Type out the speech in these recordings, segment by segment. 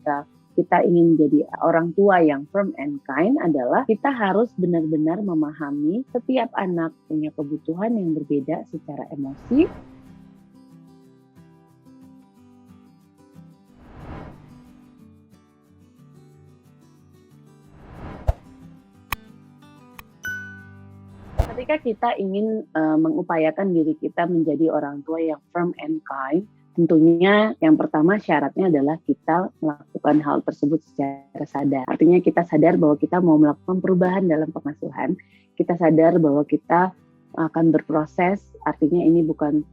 ketika kita ingin menjadi orang tua yang firm and kind adalah kita harus benar-benar memahami setiap anak punya kebutuhan yang berbeda secara emosi. Ketika kita ingin mengupayakan diri kita menjadi orang tua yang firm and kind, tentunya yang pertama syaratnya adalah kita melakukan hal tersebut secara sadar. Artinya kita sadar bahwa kita mau melakukan perubahan dalam pengasuhan. Kita sadar bahwa kita akan berproses, artinya ini bukan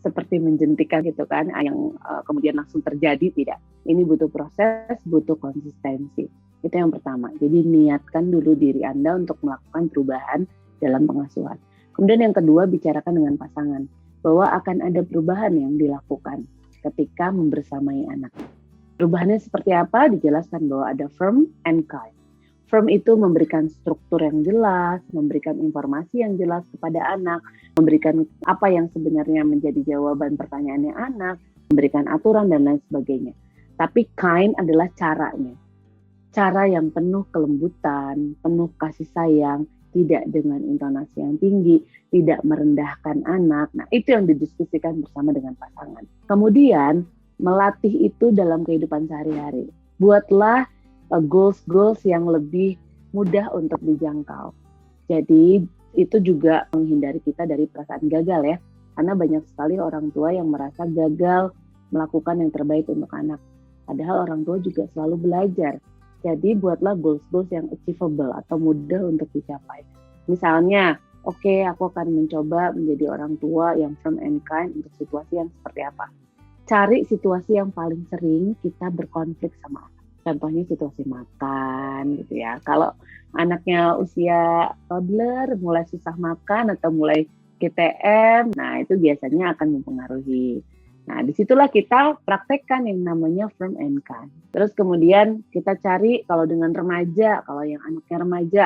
seperti menjentikan gitu kan, yang kemudian langsung terjadi, tidak. Ini butuh proses, butuh konsistensi. Itu yang pertama. Jadi niatkan dulu diri Anda untuk melakukan perubahan dalam pengasuhan. Kemudian yang kedua, bicarakan dengan pasangan bahwa akan ada perubahan yang dilakukan ketika membersamai anak. Perubahannya seperti apa? Dijelaskan bahwa ada firm and kind. Firm itu memberikan struktur yang jelas, memberikan informasi yang jelas kepada anak, memberikan apa yang sebenarnya menjadi jawaban pertanyaannya anak, memberikan aturan dan lain sebagainya. Tapi kind adalah caranya. Cara yang penuh kelembutan, penuh kasih sayang, tidak dengan intonasi yang tinggi, tidak merendahkan anak. Nah, itu yang didiskusikan bersama dengan pasangan. Kemudian, melatih itu dalam kehidupan sehari-hari. Buatlah goals yang lebih mudah untuk dijangkau. Jadi, itu juga menghindari kita dari perasaan gagal ya. Karena banyak sekali orang tua yang merasa gagal melakukan yang terbaik untuk anak. Padahal orang tua juga selalu belajar. Jadi buatlah goals yang achievable atau mudah untuk dicapai. Misalnya, oke, aku akan mencoba menjadi orang tua yang firm and kind untuk situasi yang seperti apa. Cari situasi yang paling sering kita berkonflik sama anak. Contohnya situasi makan gitu ya. Kalau anaknya usia toddler, mulai susah makan atau mulai GTM, nah itu biasanya akan mempengaruhi. Nah, disitulah kita praktekkan yang namanya firm and kind. Terus kemudian kita cari kalau dengan remaja, kalau yang anaknya remaja,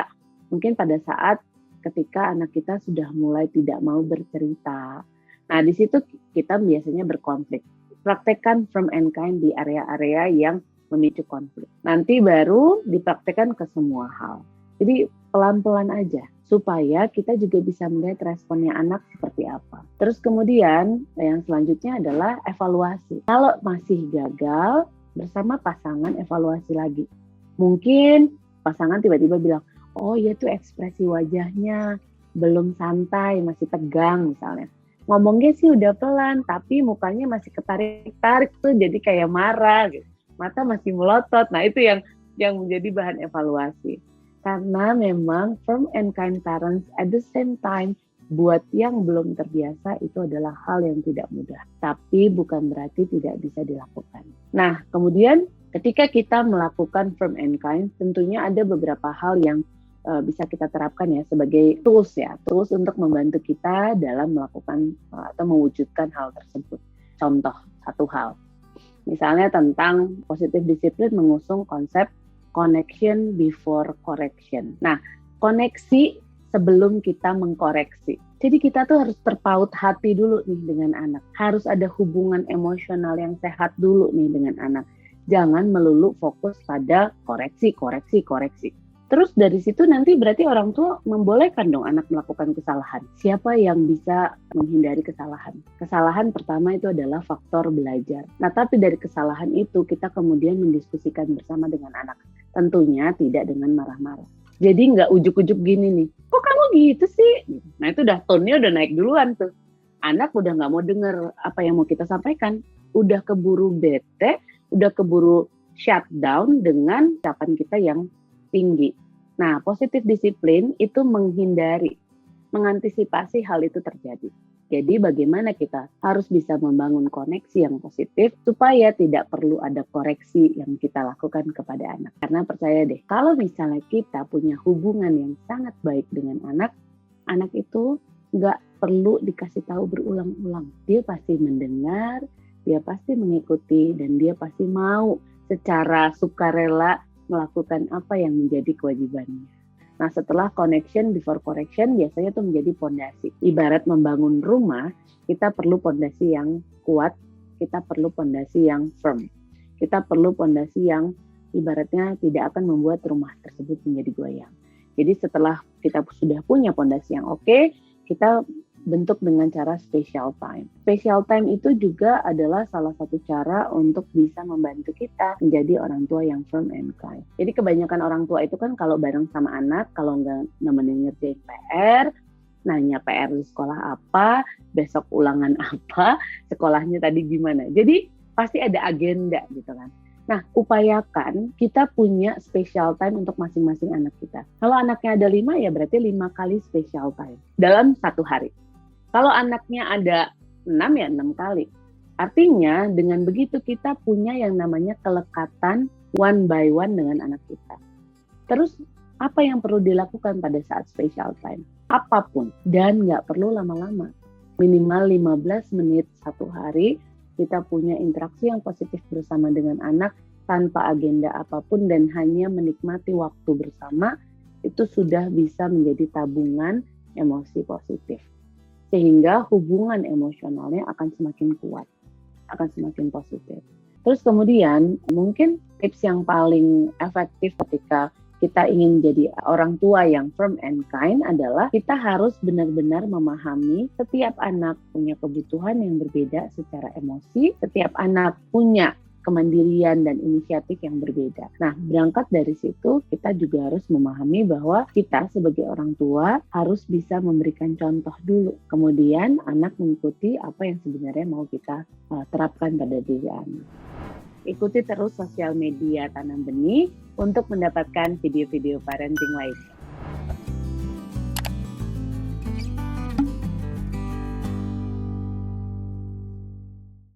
mungkin pada saat ketika anak kita sudah mulai tidak mau bercerita. Nah, di situ kita biasanya berkonflik. Praktekkan firm and kind di area-area yang memicu konflik. Nanti baru dipraktekkan ke semua hal. Jadi pelan-pelan aja, supaya kita juga bisa melihat responnya anak seperti apa. Terus kemudian yang selanjutnya adalah evaluasi. Kalau masih gagal, bersama pasangan evaluasi lagi. Mungkin pasangan tiba-tiba bilang, oh ya tuh ekspresi wajahnya belum santai, masih tegang misalnya. Ngomongnya sih udah pelan, tapi mukanya masih ketarik-tarik tuh jadi kayak marah gitu. Mata masih melotot. Nah itu yang menjadi bahan evaluasi. Karena memang firm and kind parents at the same time buat yang belum terbiasa itu adalah hal yang tidak mudah. Tapi bukan berarti tidak bisa dilakukan. Nah, kemudian ketika kita melakukan firm and kind, tentunya ada beberapa hal yang bisa kita terapkan ya sebagai tools untuk membantu kita dalam melakukan atau mewujudkan hal tersebut. Contoh satu hal, misalnya tentang positive discipline mengusung konsep connection before correction. Nah, koneksi sebelum kita mengkoreksi. Jadi kita tuh harus terpaut hati dulu nih dengan anak. Harus ada hubungan emosional yang sehat dulu nih dengan anak. Jangan melulu fokus pada koreksi. Terus dari situ nanti berarti orang tua membolehkan dong anak melakukan kesalahan. Siapa yang bisa menghindari kesalahan? Kesalahan pertama itu adalah faktor belajar. Nah, tapi dari kesalahan itu kita kemudian mendiskusikan bersama dengan anak. Tentunya tidak dengan marah-marah. Jadi nggak ujuk-ujuk gini nih, kok kamu gitu sih? Nah itu udah tone-nya udah naik duluan tuh. Anak udah nggak mau denger apa yang mau kita sampaikan. Udah keburu bete, udah keburu shutdown dengan ucapan kita yang tinggi. Nah, positive discipline itu mengantisipasi hal itu terjadi. Jadi bagaimana kita harus bisa membangun koneksi yang positif supaya tidak perlu ada koreksi yang kita lakukan kepada anak. Karena percaya deh, kalau misalnya kita punya hubungan yang sangat baik dengan anak itu nggak perlu dikasih tahu berulang-ulang. Dia pasti mendengar, dia pasti mengikuti, dan dia pasti mau secara sukarela melakukan apa yang menjadi kewajibannya. Nah, setelah connection before correction biasanya itu menjadi pondasi. Ibarat membangun rumah, kita perlu pondasi yang kuat, kita perlu pondasi yang firm. kita perlu pondasi yang ibaratnya tidak akan membuat rumah tersebut menjadi goyang. Jadi setelah kita sudah punya pondasi yang oke, kita bentuk dengan cara special time. Special time itu juga adalah salah satu cara untuk bisa membantu kita menjadi orang tua yang firm and kind. Jadi kebanyakan orang tua itu kan kalau bareng sama anak, kalau nggak nemenin ngerjain PR, nanya PR di sekolah apa, besok ulangan apa, sekolahnya tadi gimana. Jadi pasti ada agenda gitu kan. Nah, upayakan kita punya special time untuk masing-masing anak kita. Kalau anaknya ada 5, ya berarti 5 kali special time dalam satu hari. Kalau anaknya ada 6, ya 6 kali. Artinya dengan begitu kita punya yang namanya kelekatan one by one dengan anak kita. Terus apa yang perlu dilakukan pada saat special time? Apapun, dan nggak perlu lama-lama. Minimal 15 menit satu hari, kita punya interaksi yang positif bersama dengan anak tanpa agenda apapun dan hanya menikmati waktu bersama, itu sudah bisa menjadi tabungan emosi positif. Sehingga hubungan emosionalnya akan semakin kuat, akan semakin positif. Terus kemudian mungkin tips yang paling efektif ketika kita ingin jadi orang tua yang firm and kind adalah kita harus benar-benar memahami setiap anak punya kebutuhan yang berbeda secara emosi, setiap anak punya kemandirian dan inisiatif yang berbeda. Nah, berangkat dari situ kita juga harus memahami bahwa kita sebagai orang tua harus bisa memberikan contoh dulu. Kemudian anak mengikuti apa yang sebenarnya mau kita terapkan pada diri anak. Ikuti terus sosial media Tanam Benih untuk mendapatkan video-video parenting lainnya.